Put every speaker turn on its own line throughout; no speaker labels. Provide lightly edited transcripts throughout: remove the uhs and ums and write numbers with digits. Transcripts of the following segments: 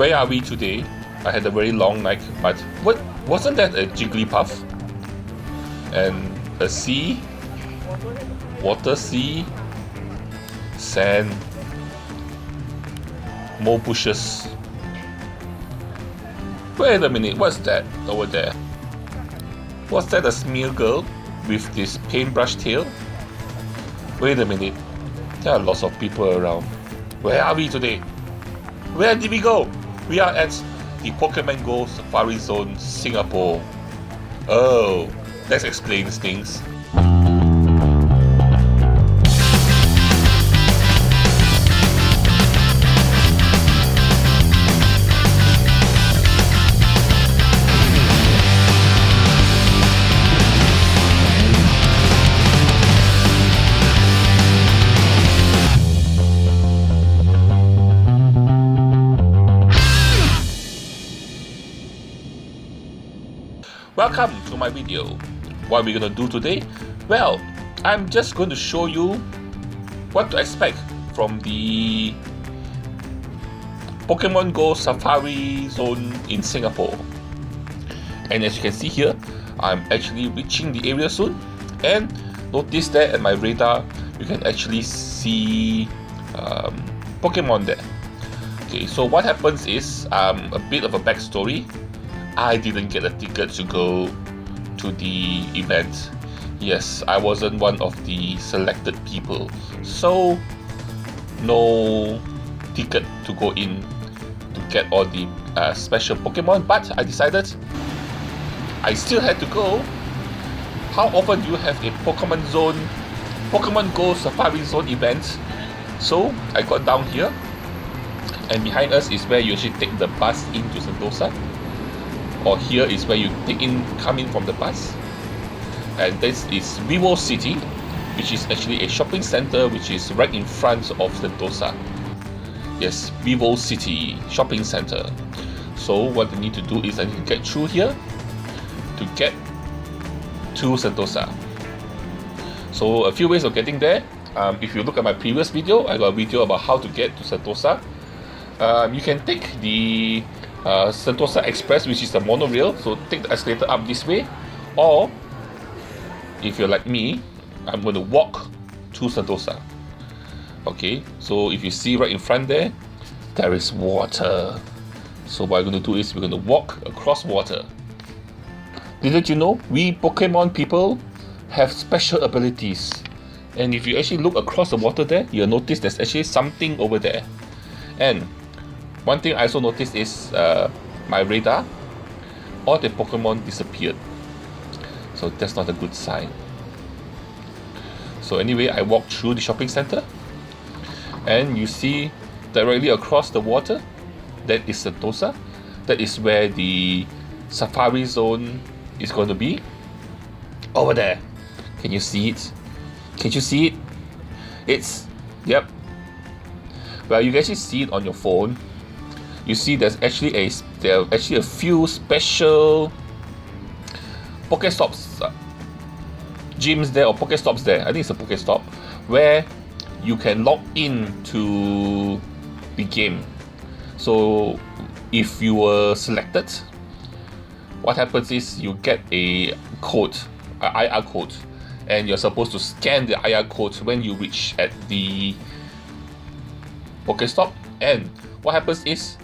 Where are we today? I had a very long night, but what wasn't that a Jigglypuff? And a sea, water, sea, sand, more bushes. Wait a minute, what's that over there? Was that a smear girl with this paintbrush tail? Wait a minute, there are lots of people around. Where are we today? Where did we go? We are at the Pokemon Go Safari Zone, Singapore. Oh, that explains things. Welcome to my video. What are we going to do today? Well, I'm just going to show you what to expect from the Pokemon Go Safari Zone in Singapore. And as you can see here, I'm actually reaching the area soon. And notice that at my radar, you can actually see Pokemon there. Okay, so what happens is a bit of a backstory. I didn't get a ticket to go to the event. Yes, I wasn't one of the selected people, so no ticket to go in to get all the special Pokemon, but I decided I still had to go. How often do you have a Pokemon Go Safari Zone event? So I got down here, and behind us is where you actually take the bus into Sentosa. Or here is where you come in from the bus, and this is Vivo City, which is actually a shopping center which is right in front of Sentosa. Yes, Vivo City shopping center. So what I need to do is I need to get through here to get to Sentosa. So a few ways of getting there. If you look at my previous video, I got a video about how to get to Sentosa. You can take the Sentosa Express, which is the monorail, so take the escalator up this way, or if you're like me, I'm going to walk to Sentosa. Okay, so if you see right in front there is water. So what I'm going to do is we're going to walk across water. Didn't you know we Pokemon people have special abilities? And if you actually look across the water there, you'll notice there's actually something over there. And one thing I also noticed is my radar, all the Pokemon disappeared. So that's not a good sign. So anyway, I walked through the shopping center, and you see directly across the water, that is Sentosa. That is where the Safari Zone is going to be. Over there. Can you see it? Can you see it? Yep. Well, you can actually see it on your phone. You see there are actually a few special Pokestops gyms there, or Pokestops there. I think it's a Pokestop where you can log in to the game. So if you were selected, what happens is you get a code, an IR code, and you're supposed to scan the IR code when you reach at the Pokestop. And what happens is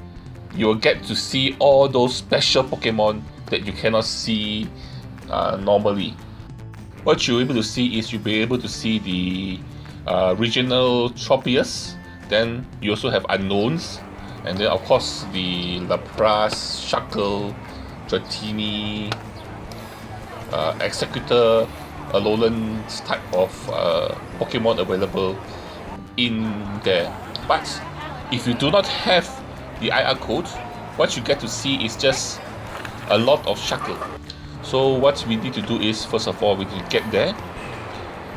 you'll get to see all those special Pokemon that you cannot see normally. What you'll be able to see is you'll be able to see the regional Tropius. Then you also have unknowns, and then of course the Lapras, Shuckle, Dratini, Executor, Alolan type of Pokemon available in there. But if you do not have the IR code, what you get to see is just a lot of Shuckle. So what we need to do is, first of all, we need to get there.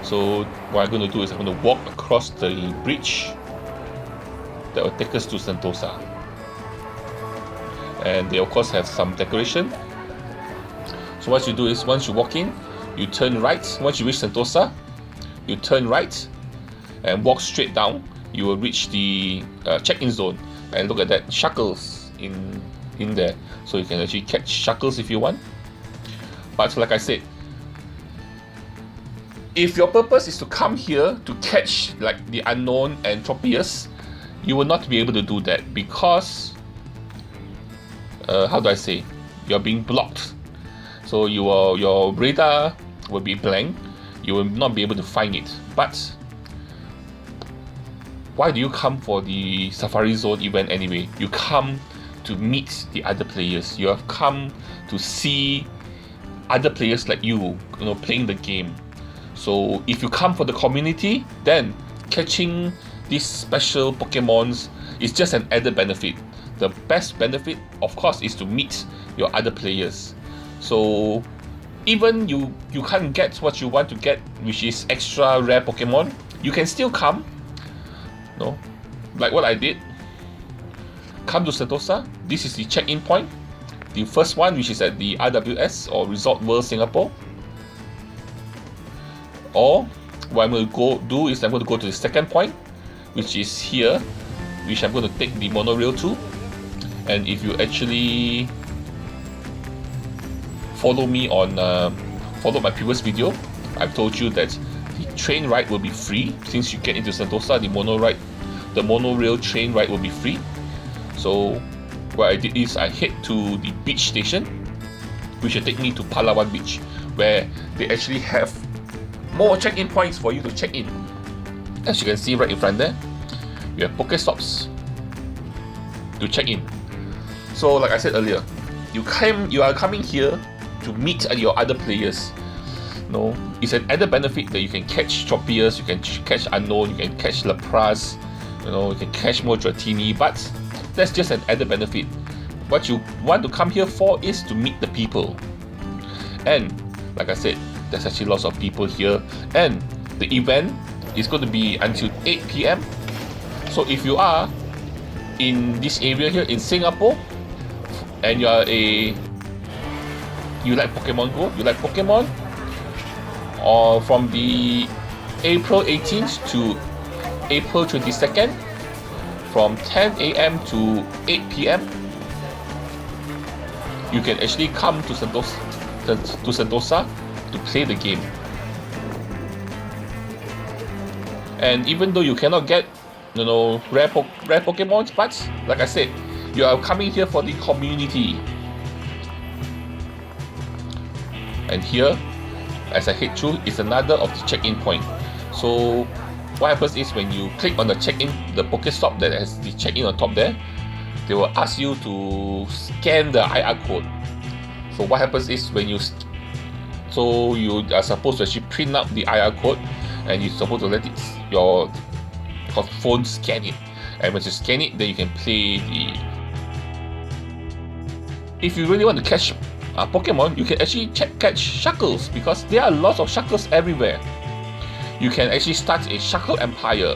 So what I'm going to do is I'm going to walk across the bridge that will take us to Sentosa. And they of course have some decoration. So what you do is, once you walk in, you turn right. Once you reach Sentosa, you turn right and walk straight down. You will reach the check-in zone. And look at that, Shuckles in there, so you can actually catch sharkles if you want. But like I said, if your purpose is to come here to catch like the unknown and tropius, you will not be able to do that because how do I say, you're being blocked. So your radar will be blank. You will not be able to find it. But why do you come for the Safari Zone event anyway? You come to meet the other players. You have come to see other players like you know, playing the game. So if you come for the community, then catching these special Pokemons is just an added benefit. The best benefit, of course, is to meet your other players. So even you can't get what you want to get, which is extra rare Pokemon, you can still come. No, like what I did. Come to Sentosa. This is the check-in point. The first one, which is at the RWS or Resort World Singapore. Or what I'm going to do is I'm going to go to the second point, which is here, which I'm going to take the monorail to. And if you actually follow me on follow my previous video, I've told you that the train ride will be free. Since you get into Sentosa, the monorail train ride will be free. So what I did is I head to the beach station, which will take me to Palawan Beach, where they actually have more check-in points for you to check in. As you can see right in front there, you have Pokestops to check in. So like I said earlier, you are coming here to meet your other players. No, it's an added benefit that you can catch Tropius, you can catch Unknown, you can catch Lapras, you know, you can catch more Dratini, but that's just an added benefit. What you want to come here for is to meet the people. And like I said, there's actually lots of people here, and the event is going to be until 8 PM. So if you are in this area here in Singapore and you like Pokemon Go, you like Pokemon, or from the April 18th to April 22nd from 10 AM to 8 PM, you can actually come to Sentosa to play the game. And even though you cannot get, you know, rare Pokemons, but like I said, you are coming here for the community. And here, as I head through, is another of the check-in point. So what happens is when you click on the check-in, the Pokestop that has the check-in on top there, they will ask you to scan the IR code. So what happens is when you are supposed to actually print out the IR code, and you're supposed to let your phone scan it. And once you scan it, then you can play the. If you really want to catch Pokemon, you can actually catch Sharkles, because there are lots of Sharkles everywhere. You can actually start a Sharkle empire,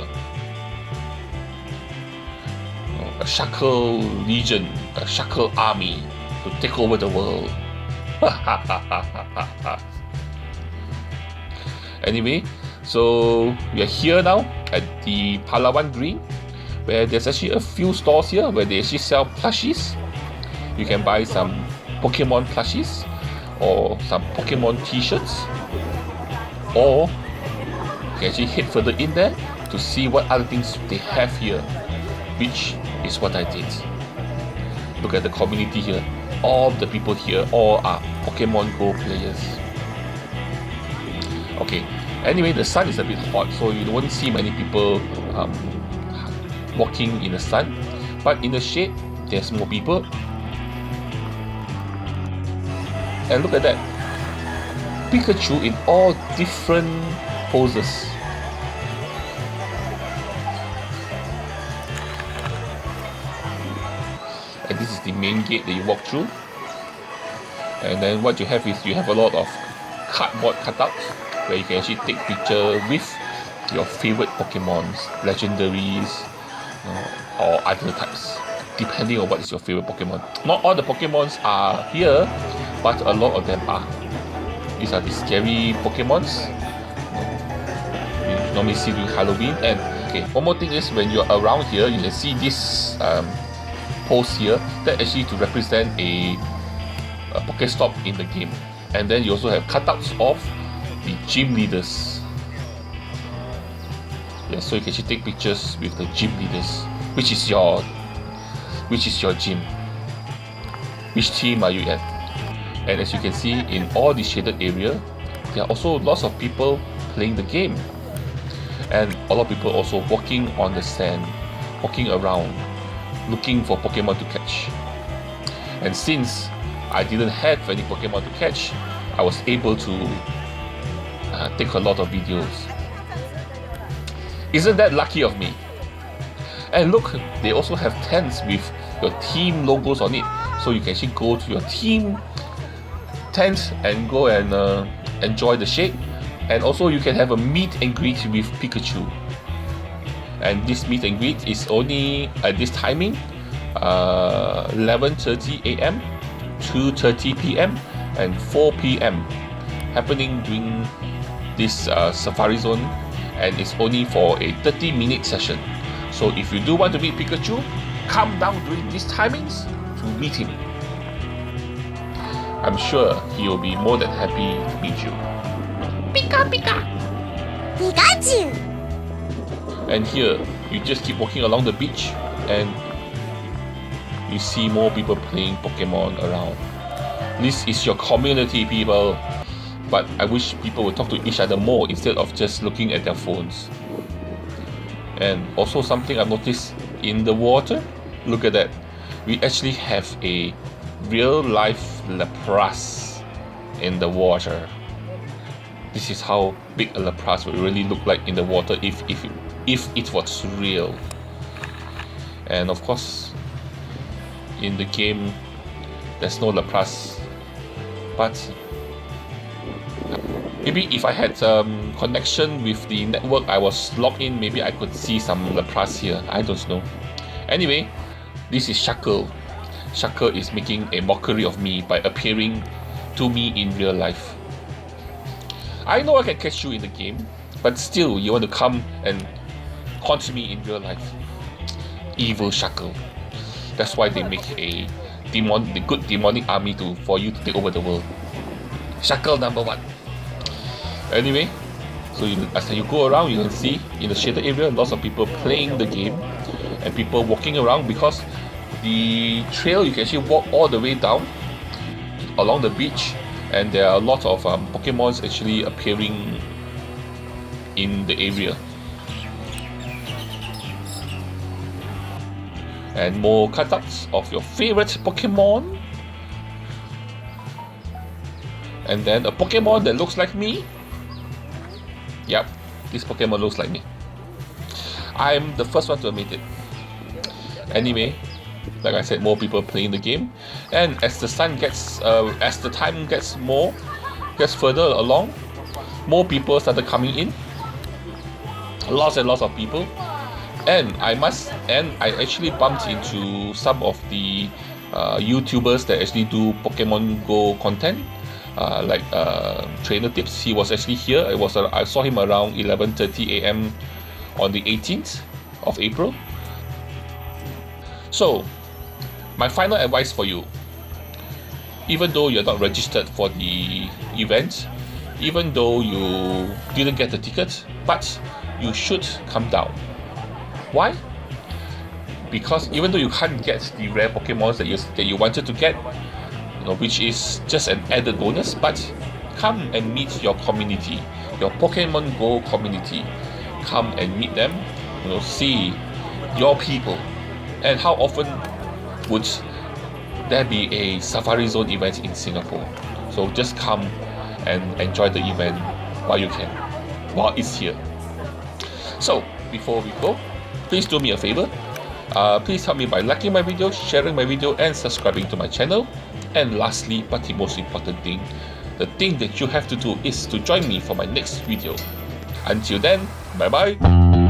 a Sharkle legion, a Sharkle army to take over the world. Anyway, so we are here now at the Palawan Green, where there's actually a few stores here where they actually sell plushies. You can buy some Pokemon plushies or some Pokemon t-shirts, or you can actually head further in there to see what other things they have here, which is what I did. Look at the community here. All the people here all are Pokemon Go players. Okay, anyway, the sun is a bit hot, so you won't see many people walking in the sun, but in the shade there's more people. And look at that, Pikachu in all different poses. And this is the main gate that you walk through. And then what you have is you have a lot of cardboard cutouts where you can actually take picture with your favorite Pokemons, legendaries, or other types, depending on what is your favorite Pokemon. Not all the Pokemons are here, but a lot of them are. These are the scary Pokemons we normally see during Halloween. And okay, one more thing is when you're around here, you can see this posts here that actually to represent a Pokestop in the game. And then you also have cutouts of the gym leaders. Yeah, so you can actually take pictures with the gym leaders. Which is your gym? Which team are you at? And as you can see in all the shaded area, there are also lots of people playing the game. And a lot of people also walking on the sand, walking around, looking for Pokemon to catch. And since I didn't have any Pokemon to catch, I was able to take a lot of videos. Isn't that lucky of me? And look, they also have tents with your team logos on it, so you can actually go to your team tent and go and enjoy the shade. And also you can have a meet and greet with Pikachu. And this meet and greet is only at this timing, 11:30 AM, 2:30 PM and 4 PM, happening during this Safari Zone, and it's only for a 30-minute session. So if you do want to meet Pikachu, come down during these timings to meet him. I'm sure he will be more than happy to meet you. Pika Pika! Pikachu! And here, you just keep walking along the beach and you see more people playing Pokemon around. This is your community, people. But I wish people would talk to each other more instead of just looking at their phones. And also something I've noticed in the water, look at that. We actually have a real life Lapras in the water. This is how big a Lapras would really look like in the water if it was real. And of course, in the game, there's no Lapras, but maybe if I had connection with the network I was logged in, maybe I could see some Lapras here. I don't know. Anyway, this is Shackle. Shackle is making a mockery of me by appearing to me in real life. I know I can catch you in the game, but still you want to come and haunt me in real life. Evil Shackle. That's why they make a good demonic army for you to take over the world. Shackle number 1. Anyway, so as you go around, you can see in the shaded area lots of people playing the game and people walking around, because the trail you can actually walk all the way down along the beach, and there are a lot of Pokemons actually appearing in the area. And more cutouts of your favorite Pokemon. And then a Pokemon that looks like me. Yep, this Pokemon looks like me. I'm the first one to admit it. Anyway, like I said, more people playing the game, and as the sun gets, as the time gets further along, more people started coming in. Lots and lots of people, and I actually bumped into some of the YouTubers that actually do Pokemon Go content, like Trainer Tips. He was actually here. I saw him around 11:30 AM on the 18th of April. So, my final advice for you, even though you're not registered for the event, even though you didn't get the ticket, but you should come down. Why? Because even though you can't get the rare Pokemons that you wanted to get, which is just an added bonus, but come and meet your community, your Pokemon Go community. Come and meet them, see your people. And how often would there be a Safari Zone event in Singapore? So just come and enjoy the event while you can, while it's here. So before we go, please do me a favor. Please help me by liking my video, sharing my video, and subscribing to my channel. And lastly, but the most important thing, the thing that you have to do is to join me for my next video. Until then, bye bye.